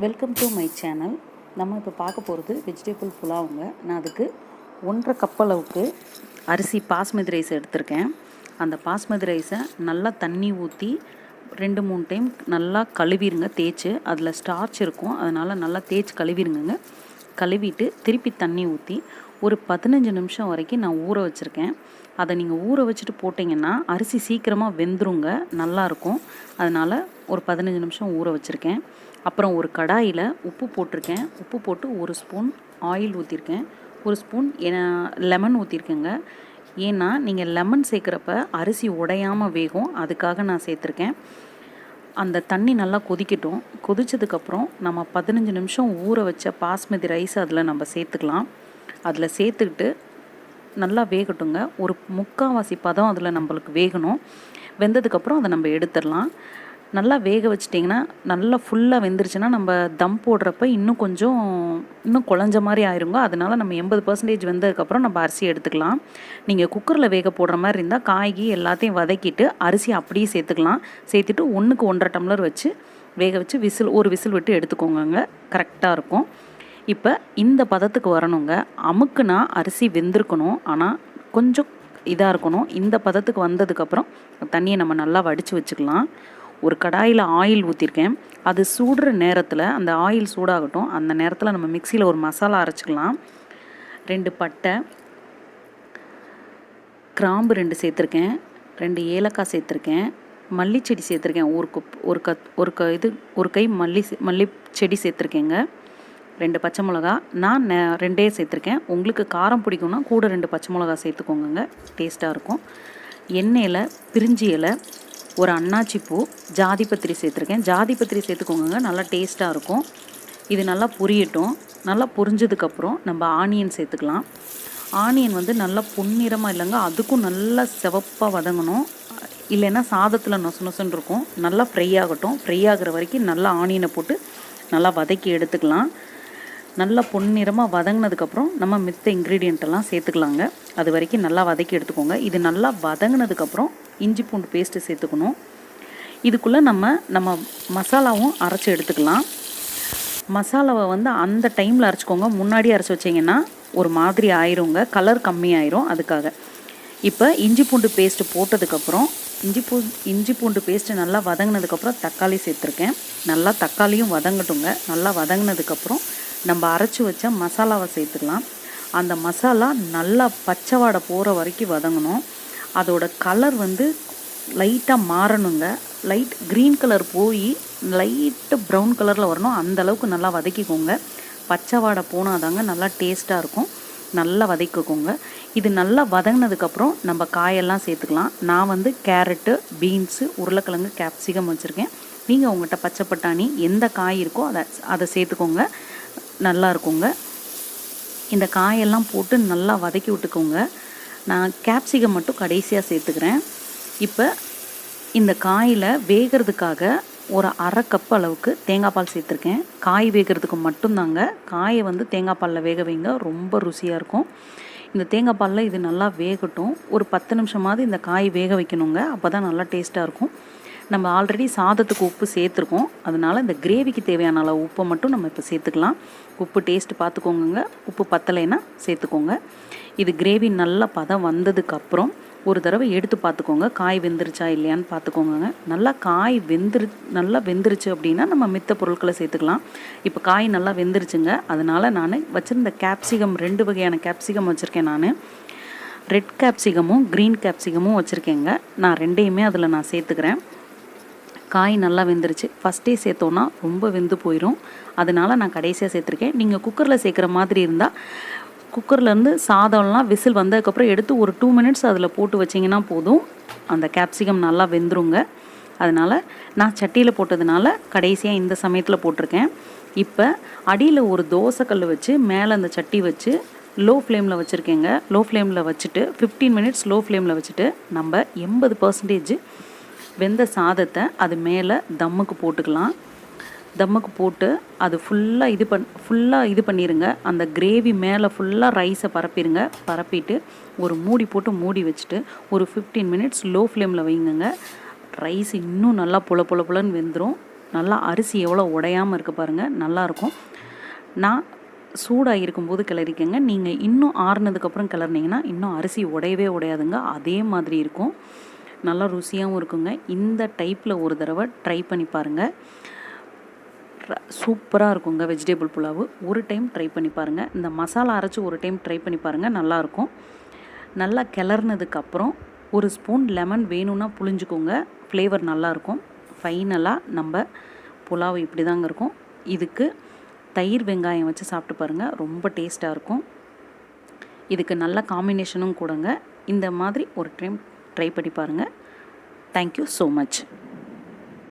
Welcome to my channel. நம்ம இப்போ பார்க்க போகிறது வெஜிடபிள் புலாவுங்க. நான் அதுக்கு 1.5 கப் அளவுக்கு அரிசி பாஸ்மதி ரைஸ் எடுத்திருக்கேன். அந்த பாஸ்மதி ரைஸை நல்லா தண்ணி ஊற்றி 2-3 டைம் நல்லா கழுவிடுங்க. தேய்ச்சி அதில் ஸ்டார்ச் இருக்கும், அதனால் நல்லா தேய்ச்சி கழுவிடுங்க. கழுவிட்டு திருப்பி தண்ணி ஊற்றி ஒரு 15 நிமிஷம் வரைக்கும் நான் ஊற வச்சுருக்கேன். அதை நீங்கள் ஊற வச்சுட்டு போட்டிங்கன்னா அரிசி சீக்கிரமாக வெந்துருங்க, நல்லாயிருக்கும். அதனால் ஒரு 15 நிமிஷம் ஊற வச்சுருக்கேன். அப்புறம் ஒரு கடாயில் உப்பு போட்டிருக்கேன். உப்பு போட்டு 1 ஸ்பூன் ஆயில் ஊற்றிருக்கேன். 1 ஸ்பூன் லெமன் ஊற்றிருக்கேங்க. ஏன்னா நீங்கள் லெமன் சேர்க்குறப்ப அரிசி உடையாமல் வேகும், அதுக்காக நான் சேர்த்துருக்கேன். அந்த தண்ணி நல்லா கொதிக்கட்டும். கொதித்ததுக்கப்புறம் நம்ம 15 நிமிஷம் ஊற வச்ச பாஸ்மதி ரைஸ் அதில் நம்ம சேர்த்துக்கலாம். அதில் சேர்த்துக்கிட்டு நல்லா வேகட்டுங்க. ஒரு 3/4 பதம் அதில் நம்மளுக்கு வேகணும். வெந்ததுக்கப்புறம் அதை நம்ம எடுத்துடலாம். நல்லா வேக வச்சிட்டிங்கன்னா நல்லா ஃபுல்லாக வெந்துருச்சுன்னா நம்ம தம் போடுறப்ப இன்னும் குழஞ்ச மாதிரி ஆயிருங்க. அதனால் நம்ம 80% வெந்ததுக்கப்புறம் நம்ம அரிசி எடுத்துக்கலாம். நீங்கள் குக்கரில் வேக போடுற மாதிரி இருந்தால் காய்கறி எல்லாத்தையும் வதக்கிட்டு அரிசி அப்படியே சேர்த்துக்கலாம். சேர்த்துட்டு 1க்கு 1.5 டம்ளர் வச்சு வேக வச்சு ஒரு விசில் விட்டு எடுத்துக்கோங்க. கரெக்டாக இருக்கும். இப்போ இந்த பதத்துக்கு வரணுங்க. அமுக்குனா அரிசி வெந்திருக்கணும், ஆனால் கொஞ்சம் இதாக இருக்கணும். இந்த பதத்துக்கு வந்ததுக்கப்புறம் தண்ணியை நம்ம நல்லா வடித்து வச்சுக்கலாம். ஒரு கடாயில் ஆயில் ஊற்றிருக்கேன். அது சூடுற நேரத்தில் அந்த ஆயில் சூடாகட்டும். அந்த நேரத்தில் நம்ம மிக்சியில் ஒரு மசாலா அரைச்சிக்கலாம். 2 பட்டை, கிராம்பு 2 சேர்த்துருக்கேன். 2 ஏலக்காய் சேர்த்துருக்கேன். மல்லிச்செடி சேர்த்துருக்கேன். ஒரு கை மல்லி செடி சேர்த்துருக்கேங்க. 2 பச்சை மிளகா. நான் 2 சேர்த்துருக்கேன். உங்களுக்கு காரம் பிடிக்கும்னா கூட 2 பச்சை மிளகா சேர்த்துக்கோங்க, டேஸ்ட்டாக இருக்கும். எண்ணெயில் பிரிஞ்சி இலை, ஒரு அன்னாச்சி பூ, ஜாதிபத்திரி சேர்த்துருக்கேன். ஜாதிபத்திரி சேர்த்துக்கோங்க, நல்லா டேஸ்ட்டாக இருக்கும். இது நல்லா பொரியட்டும். நல்லா பொரிஞ்சதுக்கப்புறம் நம்ம ஆனியன் சேர்த்துக்கலாம். ஆனியன் நல்லா பொன்னிறமாக இல்லைங்க, அதுக்கும் நல்லா சிவப்பாக வதங்கணும். இல்லைன்னா சாதத்தில் நொசுன்னு இருக்கும். நல்லா ஃப்ரை ஆகட்டும். ஃப்ரை ஆகிற வரைக்கும் நல்லா ஆனியனை போட்டு நல்லா வதக்கி எடுத்துக்கலாம். நல்லா பொன்னிறமாக வதங்கினதுக்கப்புறம் நம்ம மித்த இன்க்ரீடியண்ட்டெல்லாம் சேர்த்துக்கலாங்க. அது வரைக்கும் நல்லா வதக்கி எடுத்துக்கோங்க. இது நல்லா வதங்கினதுக்கப்புறம் இஞ்சி பூண்டு பேஸ்ட்டு சேர்த்துக்கணும். இதுக்குள்ளே நம்ம மசாலாவும் அரைச்சி எடுத்துக்கலாம். மசாலாவை அந்த டைமில் அரைச்சிக்கோங்க. முன்னாடியே அரைச்சி வச்சிங்கன்னா ஒரு மாதிரி ஆயிருங்க, கலர் கம்மியாயிரும். அதுக்காக இப்போ இஞ்சி பூண்டு பேஸ்ட்டு போட்டதுக்கப்புறம் இஞ்சி பூண்டு பேஸ்ட்டு நல்லா வதங்கினதுக்கப்புறம் தக்காளி சேர்த்துருக்கேன். நல்லா தக்காளியும் வதங்கட்டுங்க. நல்லா வதங்கினதுக்கப்புறம் நம்ம அரைச்சி வச்ச மசாலாவை சேர்த்துக்கலாம். அந்த மசாலா நல்லா பச்சை வாடை போகிற வரைக்கும் வதங்கணும். அதோட கலர் லைட்டாக மாறணுங்க. லைட் க்ரீன் கலர் போய் லைட்டு ப்ரௌன் கலரில் வரணும். அந்தளவுக்கு நல்லா வதக்கிக்கோங்க. பச்சை வாடை போனாதாங்க நல்லா டேஸ்ட்டாக இருக்கும். நல்லா வதக்கிக்கோங்க. இது நல்லா வதங்கினதுக்கப்புறம் நம்ம காயெல்லாம் சேர்த்துக்கலாம். நான் கேரட்டு, பீன்ஸு, உருளைக்கிழங்கு, கேப்சிகம் வச்சுருக்கேன். நீங்கள் உங்கள்கிட்ட பச்சை பட்டாணி எந்த காய் இருக்கோ அதை சேர்த்துக்கோங்க, நல்லா இருக்குங்க. இந்த காயெல்லாம் போட்டு நல்லா வதக்கி விட்டுக்கோங்க. நான் கேப்சிகம் மட்டும் கடைசியாக சேர்த்துக்கிறேன். இப்போ இந்த காயில் வேகிறதுக்காக ஒரு 1/2 கப் அளவுக்கு தேங்காய் பால் சேர்த்துருக்கேன். காய் வேகிறதுக்கு மட்டும்தாங்க. காயை தேங்காய் பாலில் வேக வைங்க, ரொம்ப ருசியாக இருக்கும். இந்த தேங்காய் பாலில் இது நல்லா வேகட்டும். ஒரு 10 நிமிஷமாவது இந்த காய் வேக வைக்கணுங்க. அப்போ தான் நல்லா டேஸ்ட்டாக இருக்கும். நம்ம ஆல்ரெடி சாதத்துக்கு உப்பு சேர்த்துருக்கோம், அதனால் இந்த கிரேவிக்கு தேவையான அளவு உப்பை மட்டும் நம்ம இப்போ சேர்த்துக்கலாம். உப்பு டேஸ்ட்டு பார்த்துக்கோங்க. உப்பு பத்தலைன்னா சேர்த்துக்கோங்க. இது கிரேவி நல்லா பதம் வந்ததுக்கப்புறம் ஒரு தடவை எடுத்து பார்த்துக்கோங்க, காய் வெந்துருச்சா இல்லையான்னு பார்த்துக்கோங்க. நல்லா காய் நல்லா வெந்துருச்சு அப்படின்னா நம்ம மித்த பொருட்களை சேர்த்துக்கலாம். இப்போ காய் நல்லா வெந்துருச்சுங்க. அதனால் நான் வச்சுருந்த கேப்சிகம் 2 வகையான கேப்சிகம் வச்சுருக்கேன். நான் ரெட் கேப்சிகமும் க்ரீன் கேப்சிகமும் வச்சுருக்கேங்க. நான் 2யுமே அதில் நான் சேர்த்துக்கிறேன். காய் நல்லா வெந்துருச்சு. ஃபஸ்ட்டே சேர்த்தோன்னா ரொம்ப வெந்து போயிடும். அதனால் நான் கடைசியாக சேர்த்துருக்கேன். நீங்கள் குக்கரில் சேர்க்குற மாதிரி இருந்தால் குக்கர்லேருந்து சாதம்லாம் விசில் வந்ததுக்கப்புறம் எடுத்து ஒரு 2 மினிட்ஸ் அதில் போட்டு வச்சிங்கன்னா போதும். அந்த கேப்சிகம் நல்லா வெந்துருங்க. அதனால் நான் சட்டியில் போட்டதுனால கடைசியாக இந்த சமயத்தில் போட்டிருக்கேன். இப்போ அடியில் ஒரு தோசைக்கல் வச்சு மேலே அந்த சட்டி வச்சு லோ ஃப்ளேமில் வச்சுருக்கேங்க. லோ ஃப்ளேமில் வச்சுட்டு 15 மினிட்ஸ் லோ ஃப்ளேமில் வச்சுட்டு நம்ம 80% வெந்த சாதத்தை அது மேலே தம்முக்கு போட்டுக்கலாம். தம்முக்கு போட்டு அது ஃபுல்லாக இது பண்ணிடுங்க. அந்த கிரேவி மேலே ஃபுல்லாக ரைஸை பரப்பிட்டு ஒரு மூடி போட்டு மூடி வச்சுட்டு ஒரு 15 மினிட்ஸ் லோ ஃப்ளேமில் வைங்க. ரைஸ் இன்னும் நல்லா புலன்னு வெந்துடும். நல்லா அரிசி எவ்வளோ உடையாமல் இருக்குது பாருங்கள், நல்லாயிருக்கும். நான் சூடாக இருக்கும்போது கிளறிக்கங்க. நீங்கள் இன்னும் ஆறுனதுக்கப்புறம் கிளறினீங்கன்னா இன்னும் அரிசி உடையவே உடையாதுங்க, அதே மாதிரி இருக்கும். நல்லா ருசியாகவும் இருக்குங்க. இந்த டைப்பில் ஒரு தடவை ட்ரை பண்ணி பாருங்கள், சூப்பராக இருக்குங்க வெஜிடபிள் புலாவு. ஒரு டைம் ட்ரை பண்ணி பாருங்கள். இந்த மசாலா அரைச்சி ஒரு டைம் ட்ரை பண்ணி பாருங்கள், நல்லாயிருக்கும். நல்லா கிளறினதுக்கப்புறம் ஒரு ஸ்பூன் லெமன் வேணும்னா புளிஞ்சுக்கோங்க, ஃப்ளேவர் நல்லாயிருக்கும். ஃபைனலாக நம்ம புலாவ் இப்படி தாங்க இருக்கும். இதுக்கு தயிர் வெங்காயம் வச்சு சாப்பிட்டு பாருங்கள், ரொம்ப டேஸ்ட்டாக இருக்கும். இதுக்கு நல்ல காம்பினேஷனும் கூடங்க. இந்த மாதிரி ஒரு டைம் ட்ரை பண்ணி பாருங்கள். Thank you so much.